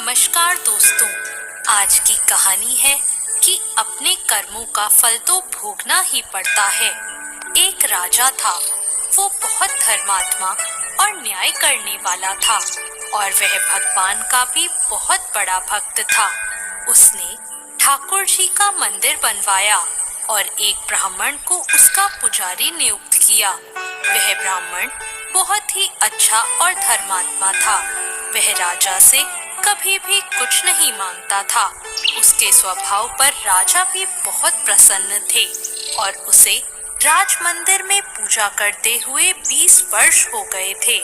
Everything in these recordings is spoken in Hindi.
नमस्कार दोस्तों। आज की कहानी है कि अपने कर्मों का फल तो भोगना ही पड़ता है। एक राजा था। वो बहुत धर्मात्मा और न्याय करने वाला था और वह भगवान का भी बहुत बड़ा भक्त था। उसने ठाकुर जी का मंदिर बनवाया और एक ब्राह्मण को उसका पुजारी नियुक्त किया। वह ब्राह्मण बहुत ही अच्छा और धर्मात्मा था। वह राजा से कभी भी कुछ नहीं मांगता था। उसके स्वभाव पर राजा भी बहुत प्रसन्न थे और उसे राज मंदिर में पूजा करते हुए 20 वर्ष हो गए थे।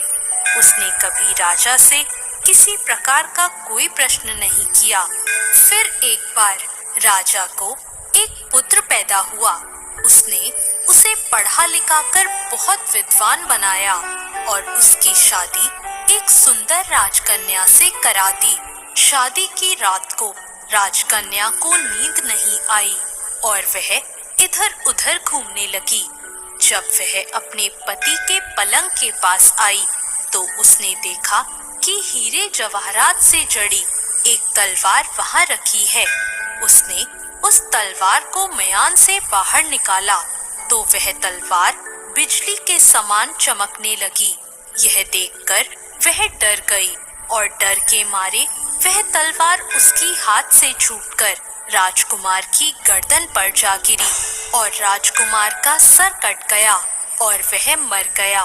उसने कभी राजा से किसी प्रकार का कोई प्रश्न नहीं किया। फिर एक बार राजा को एक पुत्र पैदा हुआ। उसने उसे पढ़ा लिखा कर बहुत विद्वान बनाया और उसकी शादी एक सुंदर राजकन्या से करा दी। शादी की रात को राजकन्या को नींद नहीं आई और वह इधर उधर घूमने लगी। जब वह अपने पति के पलंग के पास आई तो उसने देखा कि हीरे जवाहरात से जड़ी एक तलवार वहां रखी है। उसने उस तलवार को मयान से बाहर निकाला तो वह तलवार बिजली के समान चमकने लगी। यह देखकर वह डर गई और डर के मारे वह तलवार उसकी हाथ से छूटकर राजकुमार की गर्दन पर जा गिरी और राजकुमार का सर कट गया और वह मर गया।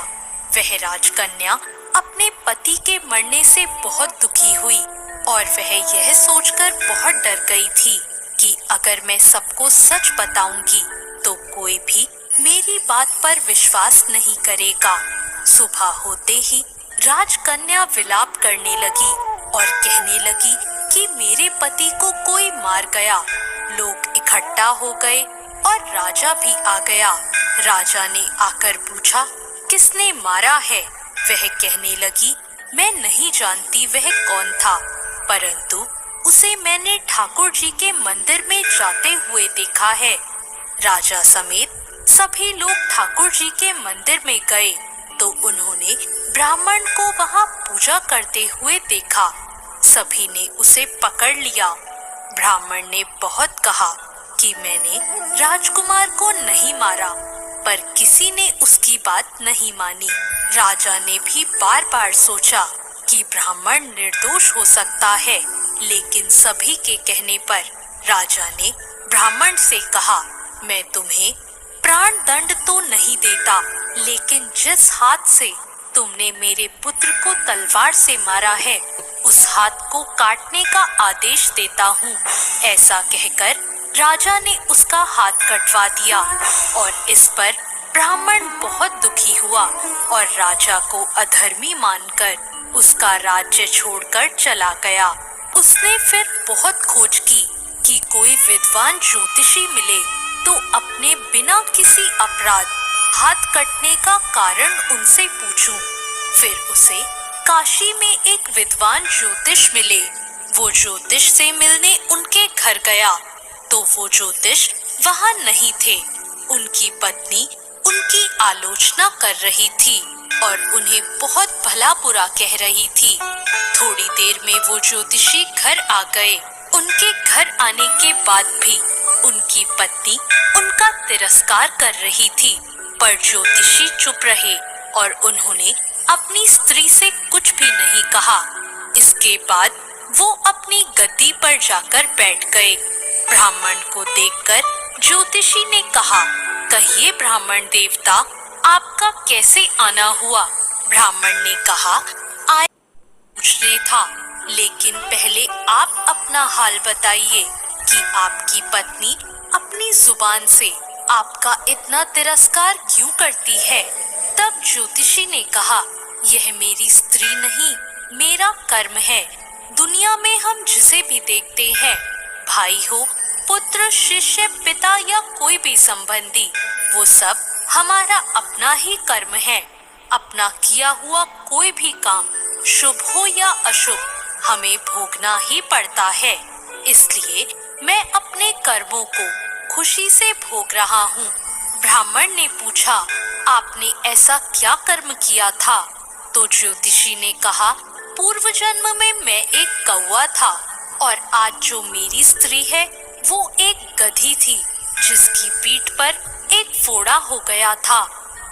वह राजकन्या अपने पति के मरने से बहुत दुखी हुई और वह यह सोचकर बहुत डर गई थी कि अगर मैं सबको सच बताऊंगी तो कोई भी मेरी बात पर विश्वास नहीं करेगा। सुबह होते ही राजकन्या विलाप करने लगी और कहने लगी कि मेरे पति को कोई मार गया। लोग इकट्ठा हो गए और राजा भी आ गया। राजा ने आकर पूछा, किसने मारा है? वह कहने लगी, मैं नहीं जानती वह कौन था, परंतु उसे मैंने ठाकुर जी के मंदिर में जाते हुए देखा है। राजा समेत सभी लोग ठाकुर जी के मंदिर में गए तो उन्होंने ब्राह्मण को वहां पूजा करते हुए देखा। सभी ने उसे पकड़ लिया। ब्राह्मण ने बहुत कहा कि मैंने राजकुमार को नहीं मारा, पर किसी ने उसकी बात नहीं मानी। राजा ने भी बार बार सोचा कि ब्राह्मण निर्दोष हो सकता है, लेकिन सभी के कहने पर राजा ने ब्राह्मण से कहा, मैं तुम्हें प्राण दंड तो नहीं देता, लेकिन जिस हाथ से तुमने मेरे पुत्र को तलवार से मारा है उस हाथ को काटने का आदेश देता हूँ। ऐसा कहकर राजा ने उसका हाथ कटवा दिया और इस पर ब्राह्मण बहुत दुखी हुआ और राजा को अधर्मी मानकर उसका राज्य छोड़कर चला गया। उसने फिर बहुत खोज की कि कोई विद्वान ज्योतिषी मिले तो अपने बिना किसी अपराध हाथ कटने का कारण उनसे पूछूं। फिर उसे काशी में एक विद्वान ज्योतिष मिले। वो ज्योतिष से मिलने उनके घर गया तो वो ज्योतिष वहां नहीं थे। उनकी पत्नी उनकी आलोचना कर रही थी और उन्हें बहुत भला बुरा कह रही थी। थोड़ी देर में वो ज्योतिषी घर आ गए। उनके घर आने के बाद भी उनकी पत्नी उनका तिरस्कार कर रही थी, पर ज्योतिषी चुप रहे और उन्होंने अपनी स्त्री से कुछ भी नहीं कहा। इसके बाद वो अपनी गद्दी पर जाकर बैठ गए। ब्राह्मण को देखकर ज्योतिषी ने कहा, कहिए ब्राह्मण देवता, आपका कैसे आना हुआ? ब्राह्मण ने कहा, आए पूछने था, लेकिन पहले आप अपना हाल बताइए कि आपकी पत्नी अपनी जुबान से आपका इतना तिरस्कार क्यों करती है? तब ज्योतिषी ने कहा, यह मेरी स्त्री नहीं, मेरा कर्म है। दुनिया में हम जिसे भी देखते हैं, भाई हो, पुत्र, शिष्य, पिता या कोई भी संबंधी, वो सब हमारा अपना ही कर्म है। अपना किया हुआ कोई भी काम, शुभ हो या अशुभ, हमें भोगना ही पड़ता है। इसलिए मैं अपने कर्मों को खुशी से भोग रहा हूँ। ब्राह्मण ने पूछा, आपने ऐसा क्या कर्म किया था? तो ज्योतिषी ने कहा, पूर्व जन्म में मैं एक कौवा था और आज जो मेरी स्त्री है वो एक गधी थी जिसकी पीठ पर एक फोड़ा हो गया था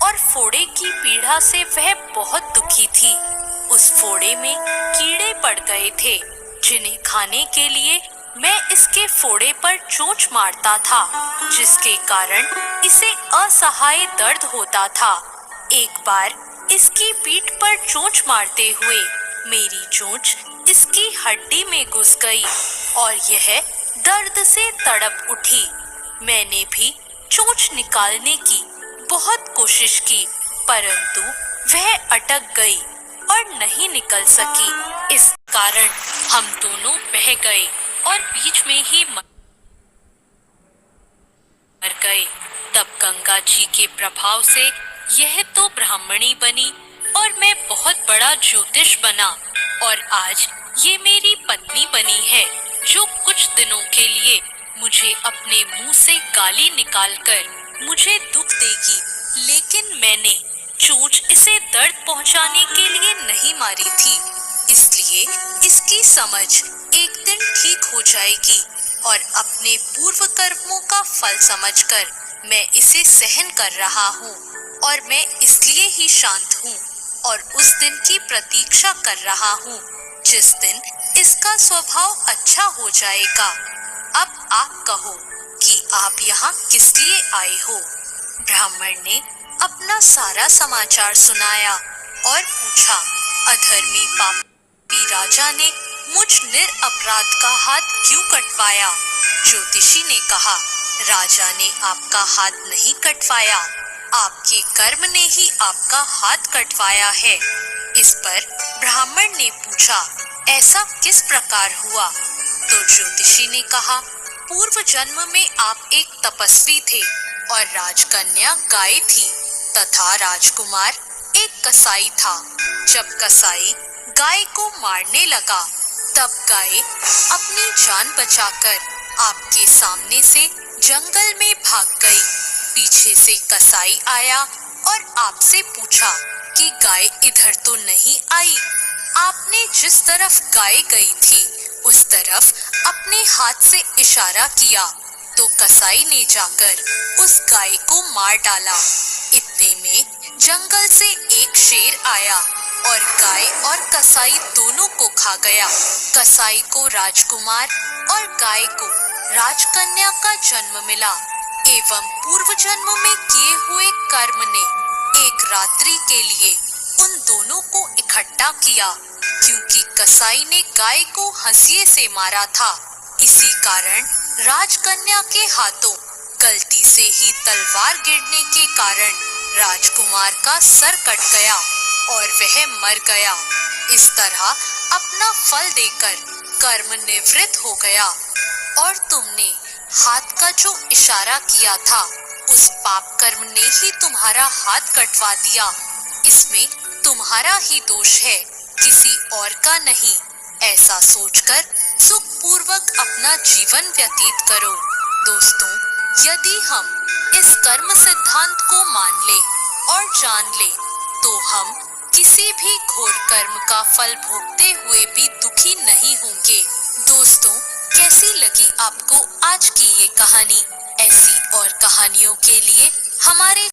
और फोड़े की पीड़ा से वह बहुत दुखी थी। उस फोड़े में कीड़े पड़ गए थे जिन्हें खाने के लिए मैं इसके फोड़े पर चोंच मारता था, जिसके कारण इसे असहाय दर्द होता था। एक बार इसकी पीठ पर चोंच मारते हुए मेरी चोंच इसकी हड्डी में घुस गई और यह दर्द से तड़प उठी। मैंने भी चोंच निकालने की बहुत कोशिश की, परंतु वह अटक गई और नहीं निकल सकी। इस कारण हम दोनों बह गए और बीच में ही मर गए। तब गंगा जी के प्रभाव से यह तो ब्राह्मणी बनी और मैं बहुत बड़ा ज्योतिष बना और आज ये मेरी पत्नी बनी है जो कुछ दिनों के लिए मुझे अपने मुंह से गाली निकालकर मुझे दुख देगी, लेकिन मैंने चोंच इसे दर्द पहुंचाने के लिए नहीं मारी थी, इसलिए इसकी समझ एक दिन ठीक हो जाएगी और अपने पूर्व कर्मों का फल समझकर मैं इसे सहन कर रहा हूँ और मैं इसलिए ही शांत हूँ और उस दिन की प्रतीक्षा कर रहा हूँ जिस दिन इसका स्वभाव अच्छा हो जाएगा। अब आप कहो कि आप यहाँ किस लिए आए हो? ब्राह्मण ने अपना सारा समाचार सुनाया और पूछा, अधर्मी पापी राजा ने मुझ निरपराध का हाथ क्यों कटवाया? ज्योतिषी ने कहा, राजा ने आपका हाथ नहीं कटवाया, आपके कर्म ने ही आपका हाथ कटवाया है। इस पर ब्राह्मण ने पूछा, ऐसा किस प्रकार हुआ? तो ज्योतिषी ने कहा, पूर्व जन्म में आप एक तपस्वी थे और राजकन्या गाय थी तथा राजकुमार एक कसाई था। जब कसाई गाय को मारने लगा तब गाय अपनी जान बचाकर आपके सामने से जंगल में भाग गई। पीछे से कसाई आया और आपसे पूछा कि गाय इधर तो नहीं आई। आपने जिस तरफ गाय गई थी उस तरफ अपने हाथ से इशारा किया तो कसाई ने जाकर उस गाय को मार डाला। इतने में जंगल से एक शेर आया और गाय और कसाई दोनों को खा गया। कसाई को राजकुमार और गाय को राजकन्या का जन्म मिला एवं पूर्व जन्म में किए हुए कर्म ने एक रात्रि के लिए उन दोनों को इकट्ठा किया। क्योंकि कसाई ने गाय को हंसिए से मारा था, इसी कारण राजकन्या के हाथों गलती से ही तलवार गिरने के कारण राजकुमार का सर कट गया और वह मर गया। इस तरह अपना फल देकर कर्म निवृत्त हो गया और तुमने हाथ का जो इशारा किया था उस पाप कर्म ने ही तुम्हारा हाथ कटवा दिया। इसमें तुम्हारा ही दोष है, किसी और का नहीं। ऐसा सोचकर सुखपूर्वक अपना जीवन व्यतीत करो। दोस्तों, यदि हम इस कर्म सिद्धांत को मान ले और जान ले तो हम किसी भी घोर कर्म का फल भोगते हुए भी दुखी नहीं होंगे। दोस्तों, कैसी लगी आपको आज की ये कहानी? ऐसी और कहानियों के लिए हमारे